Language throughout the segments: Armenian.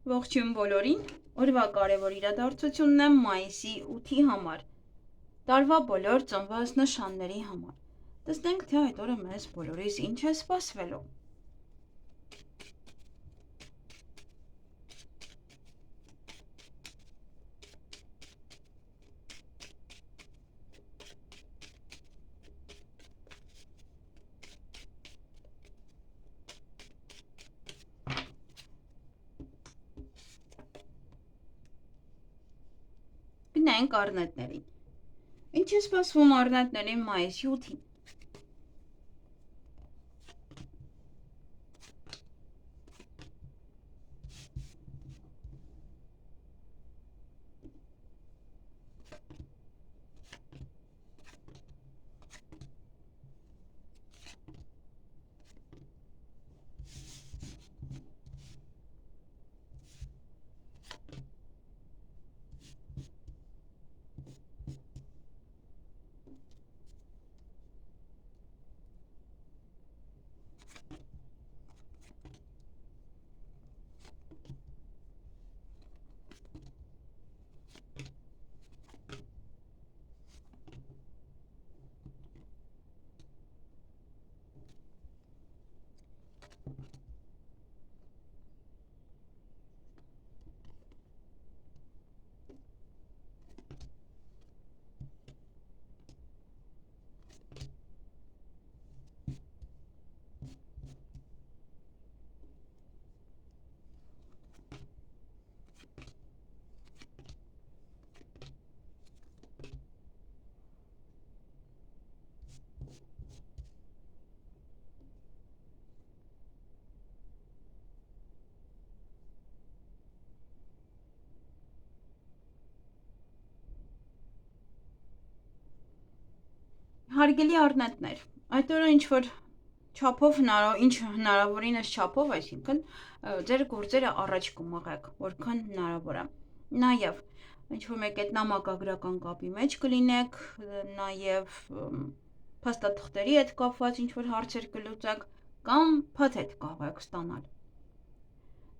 Ողջույն բոլորին, օրվա կարևոր իրադարձությունն է մայիսի 8-ի համար, տարվա բոլոր ծնված նշանների համար։ Տեսնենք, թե այդ օրը մեզ բոլորիս ինչ է սպասվելու։ Գնանք առնետներին։ Ինչ է սպասվում առնետներին մայիսի 8-ին։ Հարգելի առնետներ, այդ օրը ինչ-որ չափով հնարավորինս չափով, այսինքն ձեր գործերը առաջ կմղեք, որքան հնարավոր է։ Նաև ինչ-որ մեկ այդ նամակագրական կապի մեջ կլինեք, նաև փաստաթղթերի հետ կապված ինչ-որ հարցեր կլուծեք կամ փաթեթ կարող ստանալ։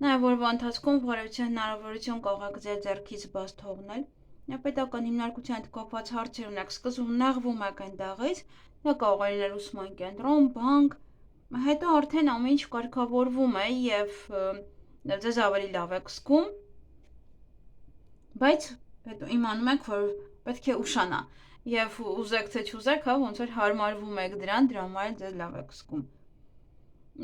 Նաև օրվա ընթացքում բարևության հնարավորություն կարող ձեր ձեռքից բաց թողնել։ Պետական հիմնարկության հետ կապված հարցեր ունեք, սկզբում նեղվում եք այնտեղից, դա կարող է լինել ուսման կենտրոն, բանկ, հետո արդեն ամեն ինչ կարգավորվում է եւ ձեզ ավելի լավ եք զգում, բայց հետո իմանում եք, որ պետք է ուշանա եւ ուզեք թե չուզեք, ոնց որ հարմարվում եք դրա համար էլ ձեզ լավ եք զգում։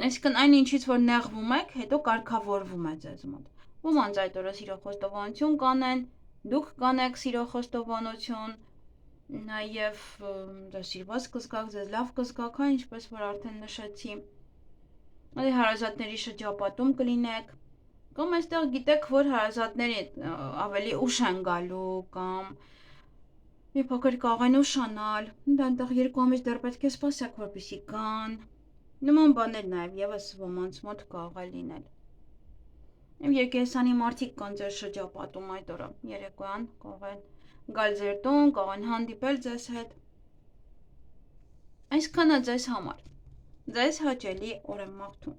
Այսինքն այն ինչից որ նեղվում եք, հետո կարգավորվում է ձեզ մոտ։ Ոմանց այդ օրը սիրո խոստովանություն կանեն, դուք կանեք սիրո խոստովանություն, նաև ձեզ սիրված կզգաք, ձեզ լավ կզգաք, ինչպես որ արդեն նշեցի։ Հարազատների շրջապատում կլինեք, կամ այստեղ գիտեք, որ հարազատների ավելի ուշ են գալու, կամ մի փոքր կարող են ուշանալ, այնտեղ 2 ամիս դեռ պետք է սպասեք, որպեսզի գան։ Նման բաներ նաև եւս ոմանց մոտ կարող է լինել։ Եվ եկեղեցանի մարդիկ կան ձեր շրջապատում այդ օրը, երեկոյան կարող են գալ ձեր տուն, կարող են հանդիպել ձեզ հետ։ Այսքանը ձեզ համար։ Ձեզ հաճելի օր եմ մաղթում։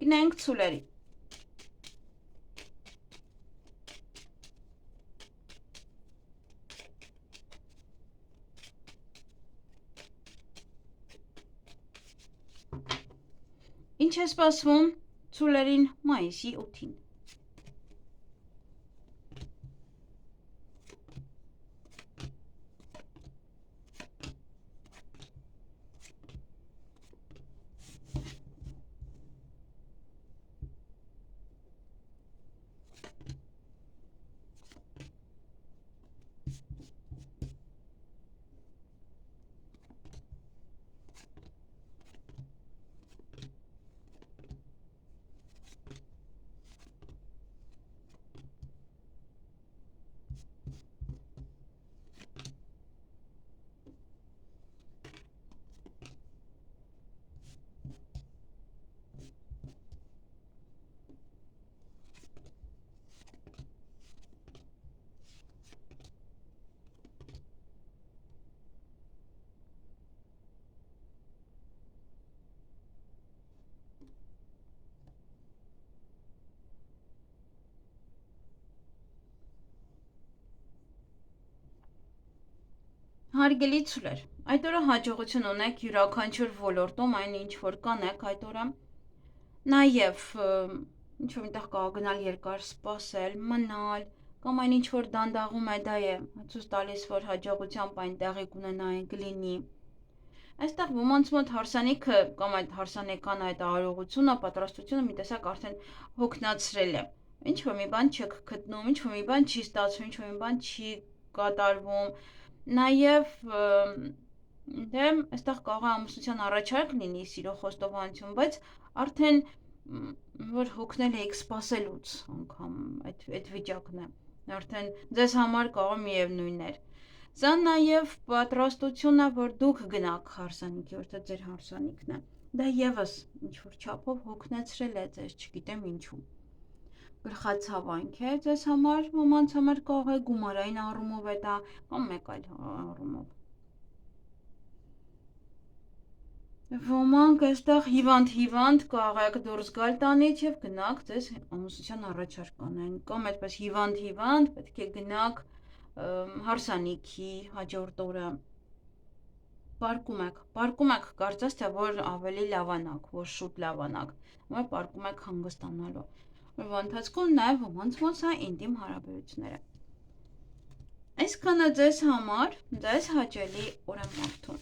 Գնանք ցուլերի։ Ինչ է սպասվում ցուլերին մայիսի 8-ին։ Հարգելի ցուլեր, այդ օրը հաջողություն ունեք յուրաքանչյուր ոլորտում այն ինչ որ կանեք այդ օրը։ Նաև ինչ որ միտեղ կարող գնալ երկար սպասել, մնալ, կամ այն ինչ որ դանդաղում է դա է ցույց տալիս, որ հաջողությամբ այնտեղի կունենային կլինի։ Այստեղ ոմանց մոտ հարսանիքը կամ այդ հարսանեկան այդ արարողությունը, պատրաստությունը մի տեսակ արդեն հոգնածրել է։ Ինչ որ մի բան չեք գտնում, ինչ որ մի բան չի ստացվում, ինչ որ մի բան չի կատարվում։ Նաև դե այստեղ կարող է ամուսնության առաջարկ լինի սիրո խոստովանություն, բայց արդեն որ հոգնել եք սпасելուց անգամ այդ վիճակն է։ Արդեն ձեզ համար կարող միևնույն էր։ Սա նաև պատրաստությունն է, որ դուք գնաք հարսանիքի, որ դա ձեր հարսանիքն է։ Դա եւս ինչ որ չափով հոգնեցրել է ձեզ, չգիտեմ ինչու։ Գլխացավանք է ձեզ համար, ոմանց համար կարող է գումարային առումով է դա, կամ մեկ այլ առումով։ Ոմանք այստեղ հիվանդ կարող եք դուրս գալ տանից եւ գնաք ձեզ ամուսնության առաջարկ անեն, կամ այդպես հիվանդ պետք է գնաք հարսանիքի հաջորդ օրը։ Պարկում եք, կարծես թե որ ավելի լավանաք, որ շուտ լավանաք, որ պարկում եք հանգստանալու։ Որվա ընթացքում նաև ոմանց մոտ սա ինտիմ հարաբերություններ է։ Այսքանը ձեզ համար, ձեզ հաճելի օր եմ մաղթում։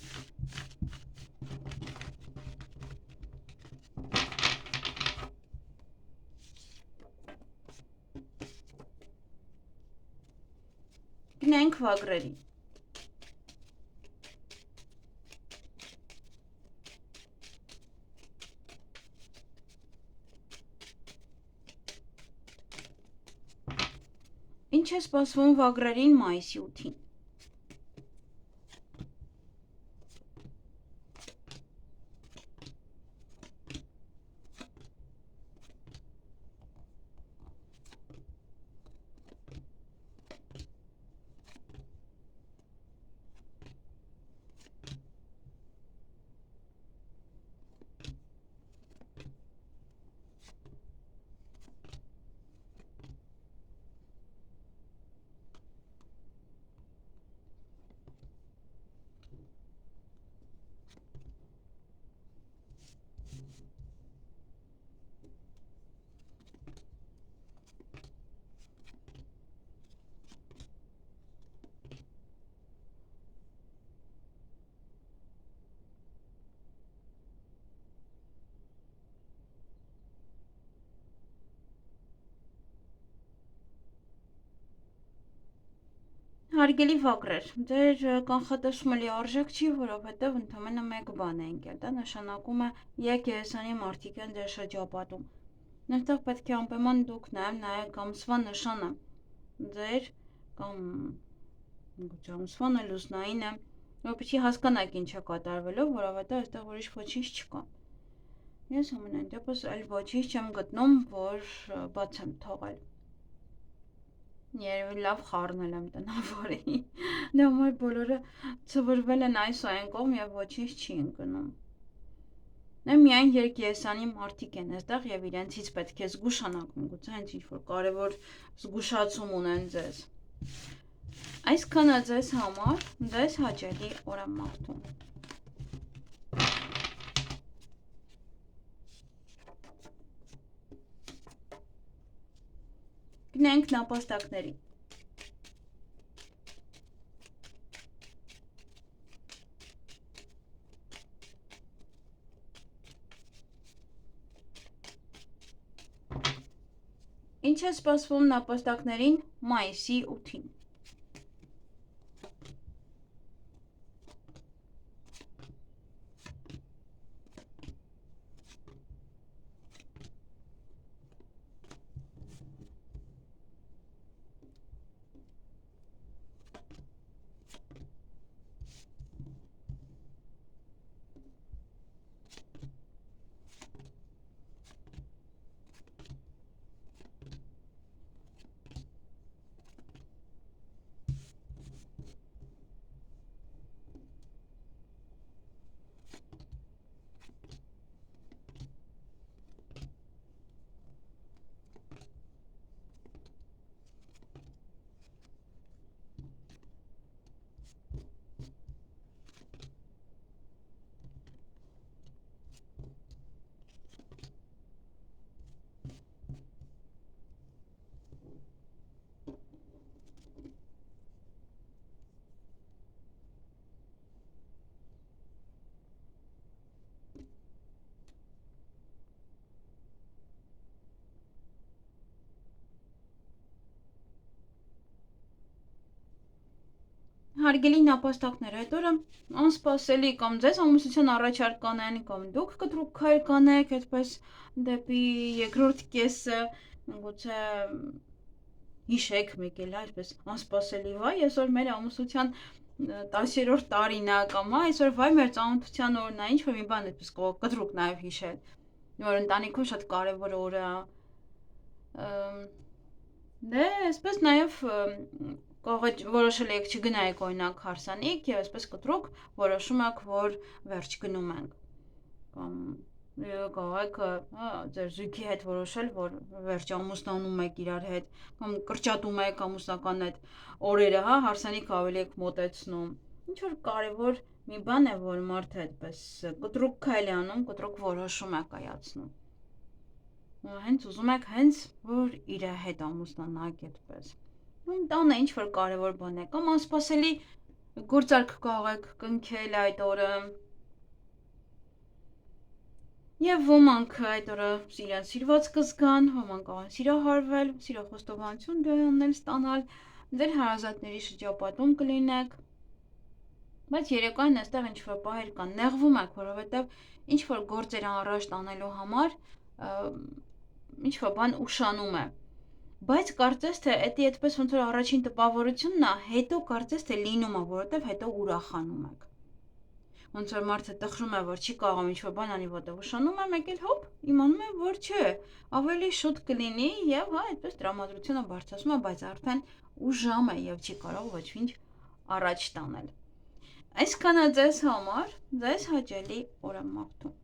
Գնենք վագրերի։ Ինչ է սպասվում վագրերին մայիսի 8-ին։ Հարգելի վագրեր, ձեր կանխատեսումը լիարժեք չի, որովհետև ընդամենը մեկ բան է ընկել, դա նշանակում է եկեսանի մարդիկ են ձեր շրջապատում։ Այստեղ պետք է անպայման դուք նայեք ամսվա նշանը, ձեր կամ ամսվանը լուսնայինը, որպեսզի հասկանաք ինչ է կատարվելով, որովհետև այստեղ ուրիշ ոչինչ չկա։ Ես ամենայն դեպս այլ ոչինչ չեմ գտնում, որ բաց եմ թողել։ Երևի լավ խառնել եմ տնավորի։ Դե համար բոլորը ծվրվել են այս այն կողմ եւ ոչինչ չի ընկնում։ Նա միայն երկիեսանի մարդիկ են այստեղ եւ իրենցից պետք է զգուշանաք, միգուցե հենց ինչ որ կարեւոր զգուշացում ունեն ձեզ։ Այսքանը ձեզ համար, ձեզ հաճելի օր եմ մաղթում։ Գնենք նապաստակների։ Ինչ է սպասվում նապաստակներին մայիսի 8-ին։ Հարգելի նապաստակներ, այդ օրը անսպասելի կամ ձեզ ամուսնության առաջարկ կանեն, կամ դուք կտրուկ քայլ կանեք, այդպես դեպի երկրորդ կեսը, գուցե հիշեք մեկ էլ այսպես անսպասելի, վայ, այսօր մեր ամուսնության 10-րդ տարին է կամ այսօր վայ մեր ծանոթության օրն է, ինչ-որ մի բան այդպես կտրուկ նաև հիշել, որ ընտանիքում շատ կարևոր օր է։ Դե, այսպես նաև որոշել եք չգնայիք օրինակ հարսանիք եւ այսպես կտրուկ որոշում եք, որ վերջ գնում ենք կամ կարող եք ձեր զույգի հետ որոշել, որ վերջ ամուսնանում եք իրար հետ կամ կրճատում եք ամուսնական այդ օրերը, հարսանիք ավելի եք մոտեցնում։ Ինչ որ կարևոր մի բան է, որ մարդը այդպես կտրուկ քայլ է անում, կտրուկ որոշում է կայացնում։ Հենց ուզում եք հենց որ իր հետ ամուսնանաք այդպես։ Տանը ինչ որ կարևոր բան է կամ անսպասելի գործարք կարող եք կնքել այդ օրը։ Եվ ոմանք այդ օրը իրենց սիրված կզգան, ոմանք կարող են սիրահարվել, սիրո խոստովանություն դրանել ստանալ, ձեր հարազատների շրջապատում կլինեք։ Բայց երեկոյան այստեղ ինչ որ բաներ կան, նեղվում եք, որովհետև ինչ որ գործեր առաջ տանելու համար ինչ որ բան ուշանում է։ Բայց կարծես թե դա այդպես ոնց որ առաջին տպավորությունն է, հետո կարծես թե լինում է, որովհետև հետո ուրախանում եք։ Ոնց որ մարդը տխրում է, որ չի կարող ինչ-որ բան անի, որտեղ ուշանում է, մեկ էլ հոպ, իմանում է, որ չէ, ավելի շուտ կլինի եւ հա, այդպես տրամադրությունը բարձրացում է, բայց արդեն ուժամ է եւ չի կարող ոչինչ առաջ տանել։ Այսքանը ձեզ համար, ձեզ հաճելի օր եմ մաղթում։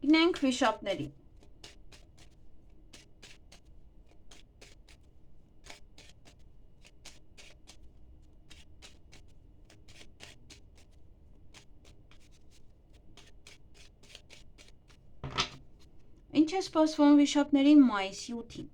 Գնանք վիշապների։ Ինչ է սպասվում վիշապներին մայիսի 8-ին։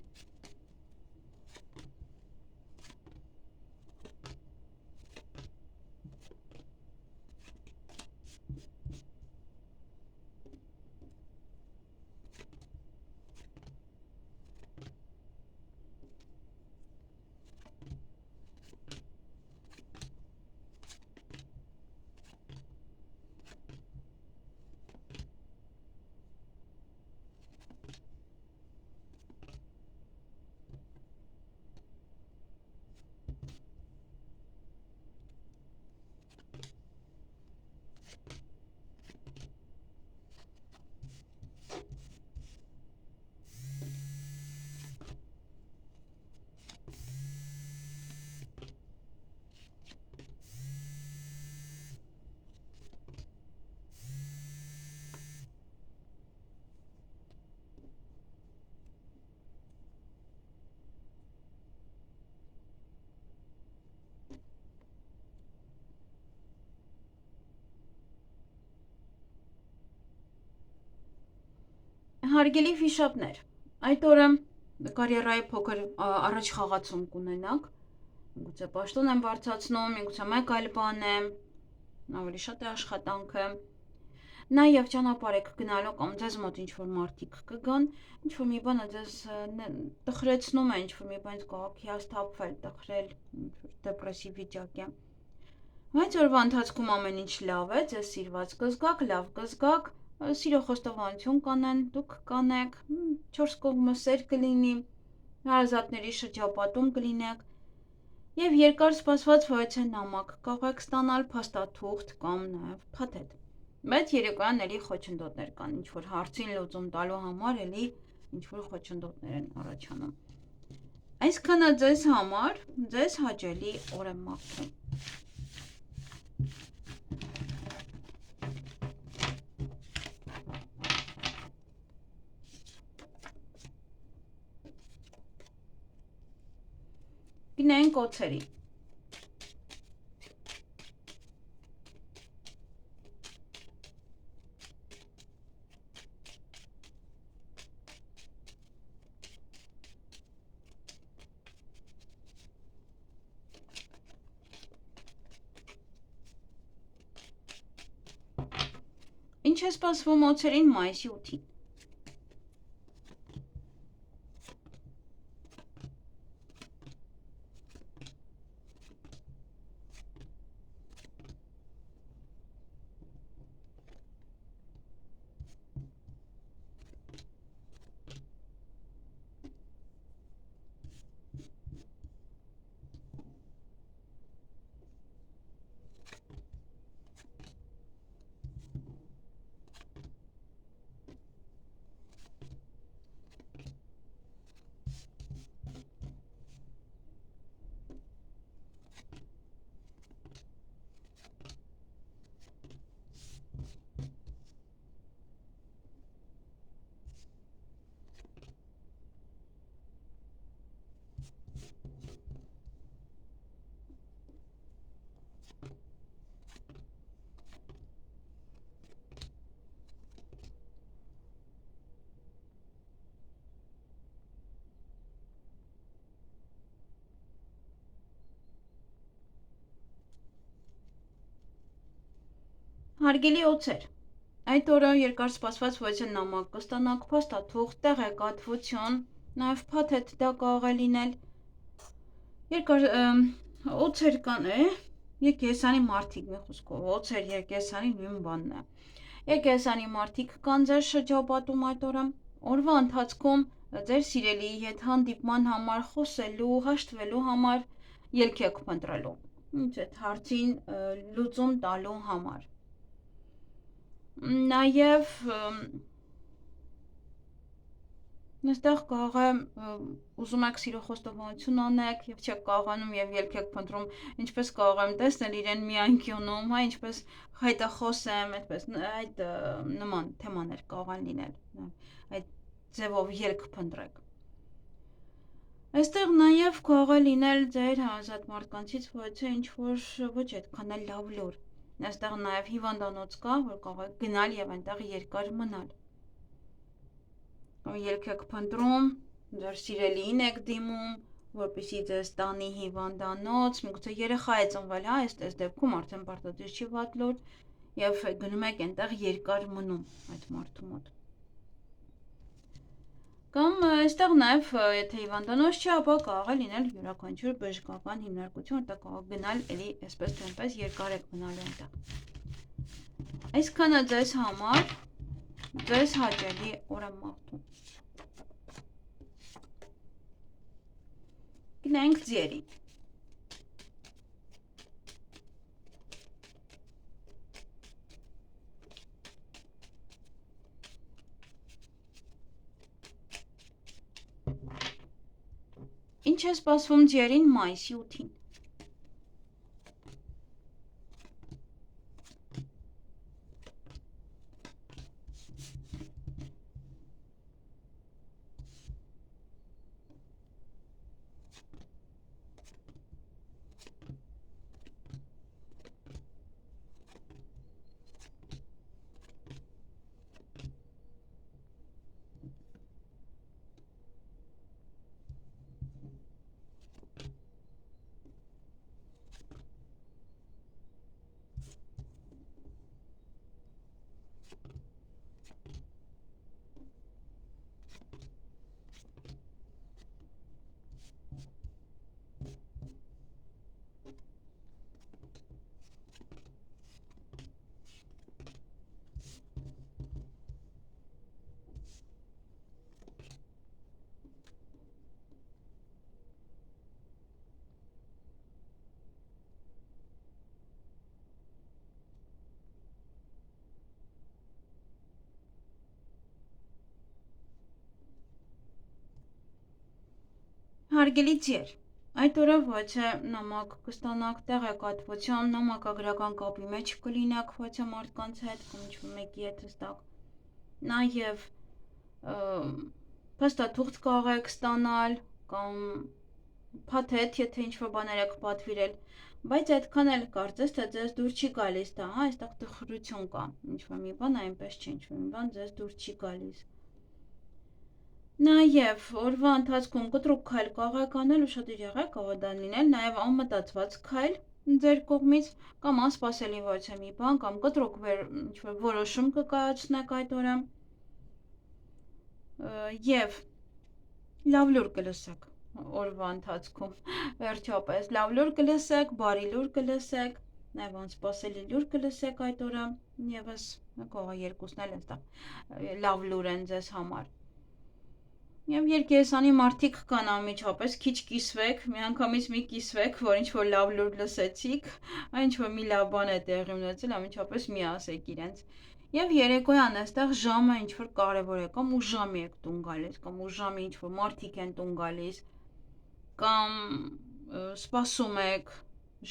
Հարգելի վիշապներ, այդ օրը կարիերայի փոքր առաջ խաղացում կունենաք, գուցե պաշտոն եմ բարձրացնում, միգուցե մեկ այլ բան է, ավելի շատ է աշխատանքը, նաև ճանապարհ եք գնալու կամ ձեզ մոտ ինչ-որ մարդիկ կգան, ինչ-որ մի բանը ձեզ տխրեցնում է, ինչ-որ մի բանից կարող եք հիասթափվել, տխրել, դեպրեսիվ վիճակ է։ Բայց օրվա ընթացքում ամեն ինչ լավ է, ձեզ սիրված կզգաք, լավ կզգաք, սիրո խոստովանություն կանեն, դուք կանեք, 4 կողմը սեր կլինի, հարազատների շրջապատում կլինեք եւ երկար սպասված վայցե նամակ կարող եք ստանալ փաստաթուղթ կամ նաեւ փաթեթ։ Բայց երեկոյան էլի խոչընդոտներ կան, ինչ որ հարցին լուծում տալու համար էլի ինչ որ խոչընդոտներ են առաջանում։ Այսքանը ձեզ համար, ձեզ հաճելի օր եմ մաղթում։ Գնանք օձերի։ Ինչ է սպասվում օձերին մայիսի 8-ին։ Հարգելի օձեր, այդ օրը երկար սպասված ոչեն նամակ կստանաք, փաստաթուղթ, տեղեկատվություն, նաև փաթեթ դա կարող է լինել։ Երկար օձեր կան եկեսանի մարդիկ, մի խոսքով, օձեր եկեսանի նույն բանն է։ Եկեսանի մարդիկ կան ձեր շրջապատում այդ օրը, օրվա ընթացքում ձեր սիրելիի հետ հանդիպման համար, խոսելու, հաշտվելու համար ելք եք փնտրելու։ Ինչ այդ հարցին լուծում տալու համար։ Նաև այստեղ կարող է ուզում եք սիրո խոստովանություն անեք եւ չեք կարողանում եւ ելք եք փնտրում, ինչպես կարող եմ տեսնել իրեն մի անկյունում, հա, ինչպես հետը խոսեմ, այդպես այդ նման թեմաներ կարող են լինել, այդ ձևով ելք փնտրեք։ Այստեղ նաև կարող է լինել ձեր հարազատ մարդկանցից ոչ ինչ-որ ոչ այդքան էլ լավ լուր։ Այստեղ նաև հիվանդանոց կա, որ կարող եք գնալ եւ այնտեղ երկար մնալ։ Ելք եք փնտրում, ձեր սիրելիին եք դիմում, որպեսզի ձեզ տանի հիվանդանոց, միգուցե երեխա է ծնվել, հա, այս դեպքում արդեն պարտադիր չի վատ լուր, եւ գնում եք այնտեղ երկար մնում այդ մարդու մոտ։ Կամ այստեղ նաև եթե հիվանդանոց չի, ապա կարող է լինել յուրաքանչյուր բժշկական հիմնարկություն, որտեղ կարող գնալ էլի այսպես թե այնպես երկար եք մնալու այնտեղ։ Այսքանը ձեզ համար ձեզ հաճելի օր եմ մաղթում։ Գնանք ձիերին։ Ինչ է սպասվում ձիերին մայիսի 8-ին։ Հարգելի ձիեր, այդ օրը ոչ է նամակ կստանաք, տեղեկատվություն, նամակագրական կապի մեջ կլինեք ոչ է մարդկանց հետ, կամ ինչ-որ մեկի հետ հստակ։ Նաև փաստաթուղթ կարող եք ստանալ, կամ փաթեթ, եթե ինչ-որ բաներ եք պատվիրել, բայց այդքան էլ կարծես թե ձեզ դուր չի գալիս դա, հա, այստեղ տխրություն կա, ինչ-որ մի բան այնպես չի, ինչ-որ մի բան ձեզ դուր չի գալիս։ Նաև օրվա ընթացքում կտրուկ քայլ կարող եք անել, ուշադիր եղեք, կարող է դա լինել նաև անմտածված քայլ, ձեր կողմից կամ անսպասելի ոչ է մի բան կամ կտրուկ ինչ-որ որոշում կկայացնեք այդ օրը եւ լավ լուր կլսեք օրվա ընթացքում վերջապես լավ լուր կլսեք, բարի լուր կլսեք, նաեւ անսպասելի լուր կլսեք այդ օրը եւս կողա երկուսն էլ այստեղ լավ լուր են ձեզ համար։ Եվ երկերեսանի մարդիկ կան անմիջապես, քիչ կիսվեք, միանգամից մի կիսվեք, որ ինչ-որ լավ լուր լսեցիք, այն ինչ-որ մի լավ բան է տեղի ունեցել, անմիջապես մի ասեք իրենց։ Եվ երեկոյան այստեղ ժամը ինչ-որ կարևոր է, կամ ուժամի եք տուն գալիս, կամ ուժամի ինչ-որ մարդիկ են տուն գալիս, կամ սպասում եք,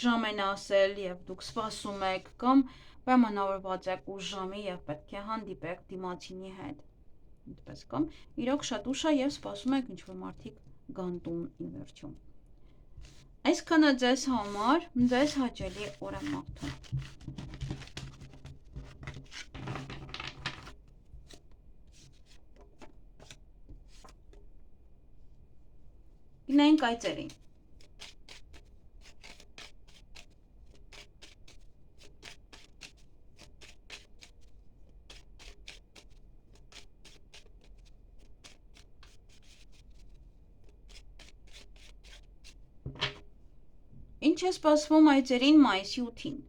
ժամ են ասել եւ դուք սպասում եք, կամ պայմանավորված եք ուժամի եւ պետք է հանդիպեք դիմացինի հետ։ Այդպես կամ իրոք շատ ուշ է եւ սպասում եք ինչ-որ մարդիկ գան տուն ի վերջո։ Այսքանը ձեզ համար, ձեզ հաճելի օր եմ մաղթում։ Գնանք այծերին։ Ինչ է սպասվում այծերին մայիսի 8-ին։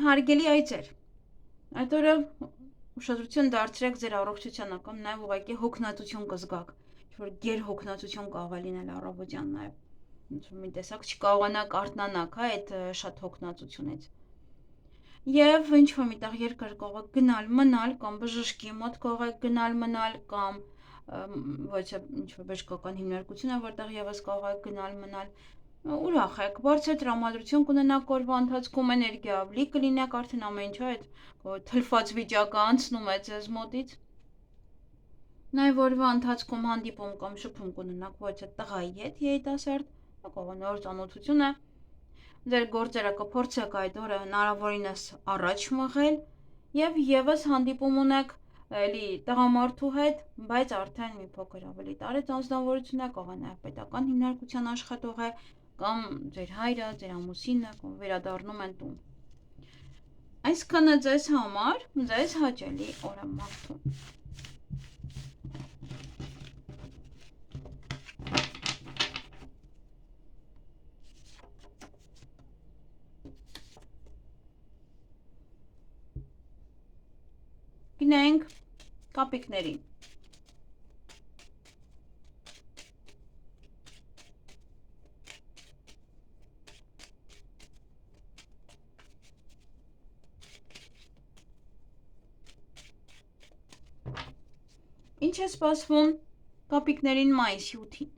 Հարգելի այծեր, այդ օրը ուշադրություն դարձրեք ձեր առողջությանը կամ նաև ուղղակի հոգնածություն կզգաք, ինչ-որ գերհոգնածություն կարող է լինել առավոտյան նաև, ինչ-որ մի տեսակ չկարողանաք արթնանաք, այդ շատ հոգնածությունից։ Եվ ինչ-որ միտեղ երկար կարող եք գնալ, մնալ կամ բժշկի մոտ կարող եք գնալ, մնալ կամ ոչ ինչ-որ բժշկական հիմնարկություն է, որտեղ եւս կարող եք գնալ, մնալ ուրախ եք, բարձր տրամադրություն կունենաք օրվա ընթացքում, էներգիա ավելի կլինեք, արդեն ամեն ինչ այդ թլված վիճակը անցնում է ձեզ մոտից։ Նաև օրվա ընթացքում հանդիպում կամ շփում կունենաք ոչ այդ տղայի հետ երիտասարդ, կարող նոր ծանոթություն է։ Ձեր գործերը կփորձեք այդ օրը հնարավորինս առաջ մղել եւ եւս հանդիպում ունեք էլի տղամարդու հետ, բայց արդեն մի փոքր ավելի տարեց անձնավորություն է, կարող է նաև պետական հիմնարկության աշխատող է, կամ ձեր հայրը, ձեր ամուսինը, կամ վերադառնում են տուն։ Այսքանը ձեզ համար, ձեզ հաճելի օր եմ մաղթում։ Գնանք կապիկներին։ Ինչ է սպասվում կապիկներին մայիսի 8-ին։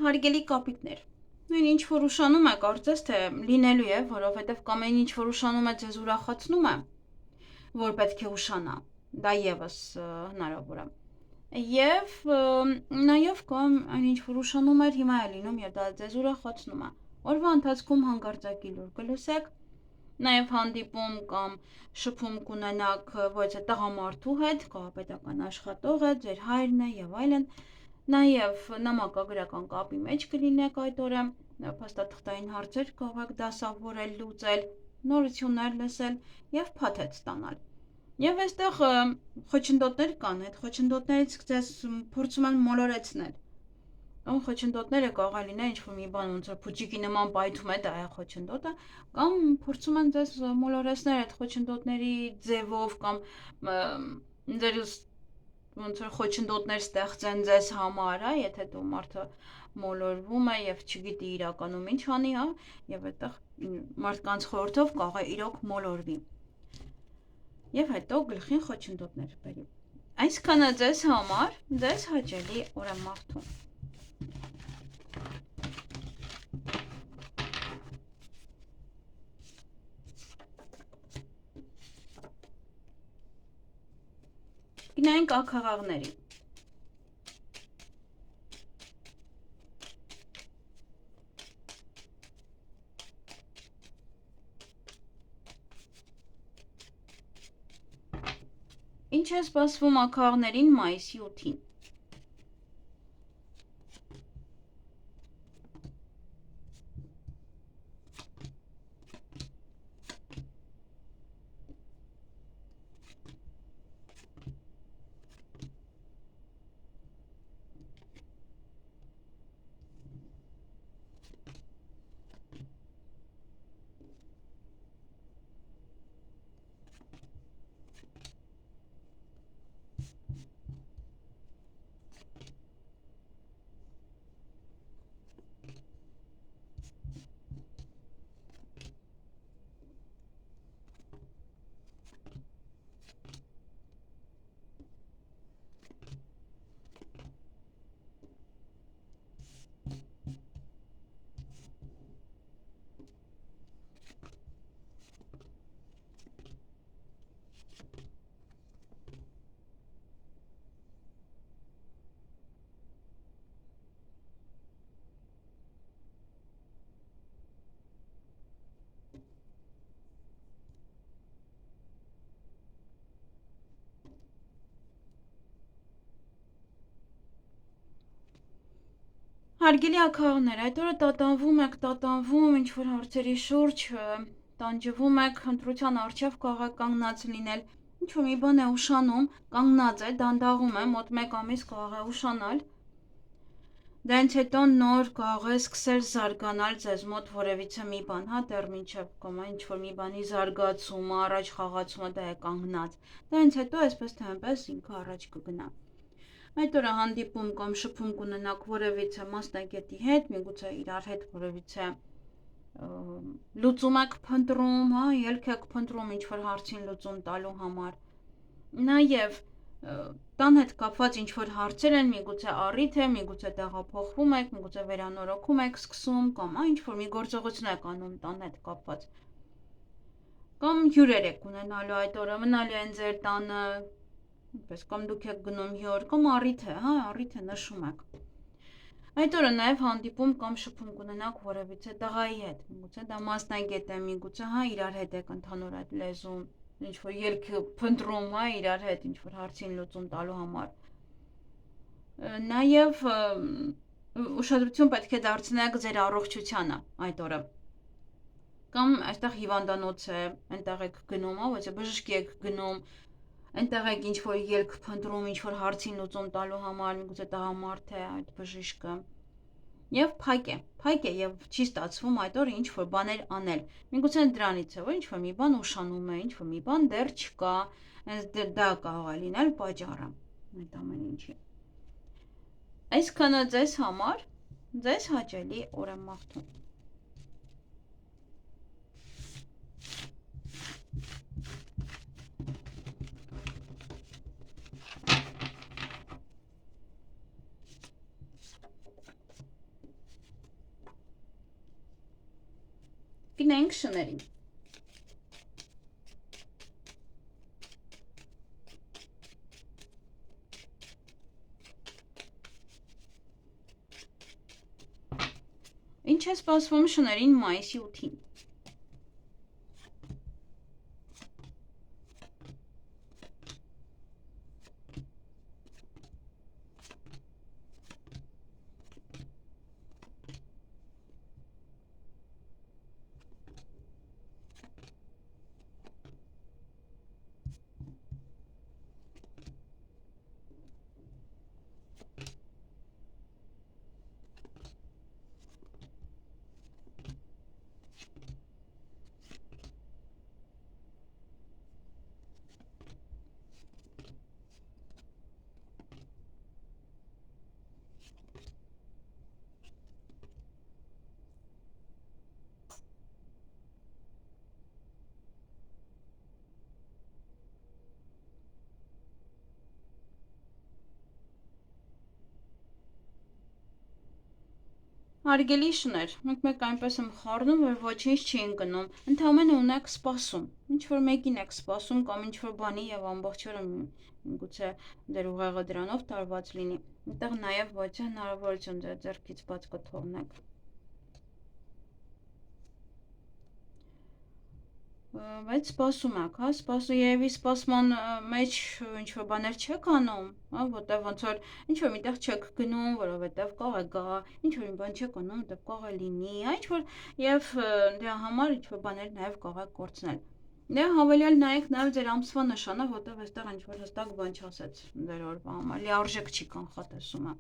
Հարգելի կապիկներ, նույն ինչ որ ուշանում է, կարծես թե լինելու է, որովհետև կամ այն ինչ որ ուշանում է ձեզ ուրախացնում է, որ պետք է ուշանա, դա եւս հնարավոր է։ Եվ նաև կամ այն ինչ որ ուշանում էր, հիմա է լինում եւ դա ձեզ ուրախացնում է։ Օրվա ընթացքում հանկարծակի լուր կլսեք, նաև հանդիպում կամ շփում կունենաք ոչ թե տղամարդու հետ, կապետական աշխատող է, ձեր հայրն է եւ այլն, նաև նամակագրական կապի մեջ կլինեք այդ օրը, փաստաթղթային հարցեր կարող եք դասավորել, լուծել, նորություններ լսել եւ փաթեթ ստանալ։ Եվ այստեղ խոչընդոտներ կան, այդ խոչընդոտներից ձեզ փորձում են մոլորեցնել։ Կամ խոչընդոտները կարող է լինել ինչ-որ մի բան, ոնց որ փուչիկի նման պայթում է, դա է խոչընդոտը, կամ փորձում են ձեզ մոլորեցնել այդ խոչընդոտների ձևով կամ ձեր ոնց որ խոչընդոտներ ստեղծեն ձեզ համար, հա, եթե դու մարդը մոլորվում է եւ չգիտի իրականում ինչ անի, հա, եւ այդտեղ մարդկանց խորհրդով կարող է իրոք մոլորվի։ Եվ հետո գլխին խոչընդոտներ բերի։ Այսքանը ձեզ համար, ձեզ հաճելի օր եմ մաղթում։ Գնանք աքաղաղների։ Ինչ է սպասվում աքաղաղներին մայիսի 8-ին։ Հարգելի աքաղներ, այդ օրը տատանվում, ինչ-որ հարցերի շուրջ, տանջվում եք, ընտրության առջև կարող եք կանգնած լինել, ինչ-որ մի բան է ուշանում, կանգնած է, դանդաղում է, մոտ 1 ամիս կարող է ուշանալ, դրանից հետո նոր կարող է սկսել զարգանալ ձեզ մոտ որևիցե մի բան, հա, դեռ մինչև կամ ինչ-որ մի բանի զարգացումը, առաջ խաղացումը դա է կանգնած, դրանից հետո այսպես թե այնպես ինքը առաջ կգնա։ Այդ օրը հանդիպում կամ շփում կունենաք որևիցե մասնագետի հետ, միգուցե իրար հետ որևիցե լուծում եք փնտրում, հա, ելք եք փնտրում ինչ-որ հարցին լուծում տալու համար։ Նաև տան հետ կապված ինչ-որ հարցեր են, միգուցե առիթ է, միգուցե տեղափոխվում եք, միգուցե վերանորոգում եք սկսում, կամ ինչ-որ մի գործողություն եք անում տան հետ կապված։ Կամ հյուրեր եք ունենալու այդ օրը, մնալու են ձեր տանը, կամ դուք եք գնում հյուր, կամ առիթ է, հա, առիթ է, նշում եք։ Այդ օրը նաև հանդիպում կամ շփում կունենաք որևիցե տղայի հետ, միգուցե դա մասնագետ է, միգուցե հա իրար հետ եք ընդհանուր այդ լեզուն, ինչ-որ ելք փնտրում, հա, իրար հետ ինչ-որ հարցին լուծում տալու համար։ Նաև ուշադրություն պետք է դարձնեք ձեր առողջությանը այդ օրը։ Կամ այստեղ հիվանդանոց է, այնտեղ եք գնում, հա, ոչ թե բժշկի եք գնում, այնտեղ եք ինչ-որ ելք փնտրում, ինչ-որ հարցին լուծում տալու համար, միգուցե տղամարդ է այդ բժիշկը։ Եվ փակ է եւ չի ստացվում այդ օրը ինչ-որ բաներ անել։ Միգուցե դրանից է, որ ինչ-որ մի բան ուշանում է, ինչ-որ մի բան դեռ չկա, հենց դա կարող է լինել պատճառը այդ ամեն ինչի։ Այսքանը ձեզ համար, ձեզ հաճելի օր եմ մաղթում։ Գնանք շներին։ Ինչ է սպասվում շներին մայիսի 8-ին։ Հարգելի շներ, մեկ այնպես եմ խառնում, որ ոչինչ չի ընկնում, ընդամենը ունեք սպասում, ինչ-որ մեկին եք սպասում կամ ինչ-որ բանի և ամբողջ օրը գուցե դեր ուղեղը դրանով տարված լինի, այդտեղ նաև ոչ է հնարավորություն ձեր ձեռքից բաց կթողնեք։ Բայց սպասում եք, հա, երևի սպասման մեջ ինչ-որ բաներ չեք անում, հա, որտեղ ոնց որ ինչ-որ միտեղ չեք գնում, որովհետև կարող է գա, ինչ-որ մի բան չեք անում, որտեղ կարող է լինի, հա, ինչ-որ և դրա համար ինչ-որ բաներ նաև կարող եք կորցնել։ Դե հավելյալ նայեք նաև ձեր ամսվա նշանը, որտեղ այստեղ ինչ-որ հստակ բան չասեց ձեր օրվա համար, լիարժեք չի կանխատեսումը։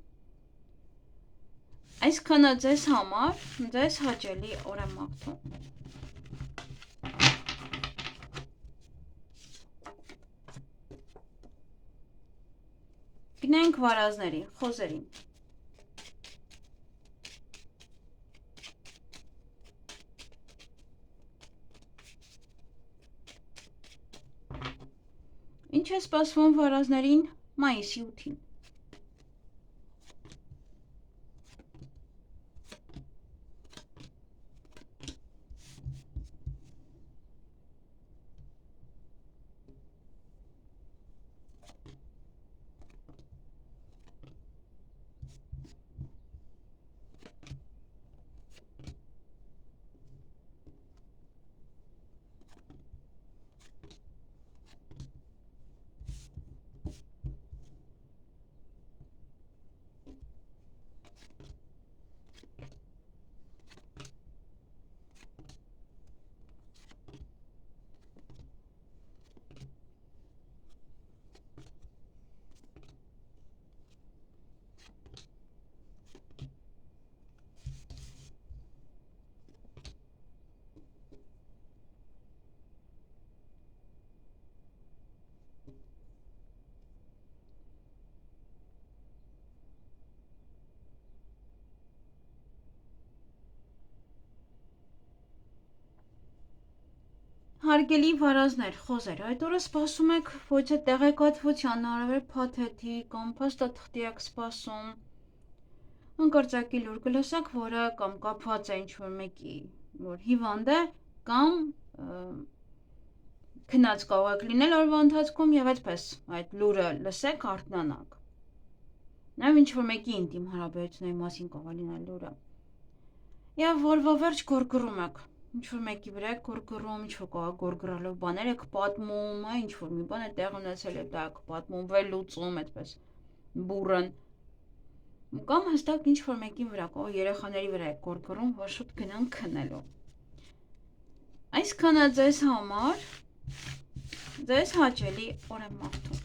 Այսքանը ձեզ համար, ձեզ հաճելի օր եմ մաղթում։ Գնանք վարազների, խոզերին։ Ինչ է սպասվում վարազներին մայիսի 8-ին։ Հարգելի վարազներ, խոզեր, այդ օրը սպասում եք ոչ է տեղեկատվության, հարավեր փաթեթի կամ փաստաթղթի եք սպասում, ընկրծակի լուր կլսեք, որը կամ կապված է ինչ-որ մեկի, որ հիվանդ է, կամ քնած կարող եք լինել օրվա ընթացքում և այդպես այդ լուրը լսեք, արթնանաք։ Նաև ինչ-որ մեկի ինտիմ հարաբերությունների մասին կարող է լինել լուրը։ Եվ օրվա վերջ գորգռում եք։ Ինչ-որ մեկի վրա եք գորգռում, ինչ-որ կարող է գորգռալով բաներ եք պատմում, ինչ-որ մի բան է տեղ ունեցել և դա եք պատմում, վերլուծում, այդպես բուռն։ Կամ հստակ ինչ-որ մեկի վրա, կարող երեխաների վրա եք գորգռում, որ շուտ գնան քնելու։ Այսքանը ձեզ համար, ձեզ հաճելի օր եմ մաղթում։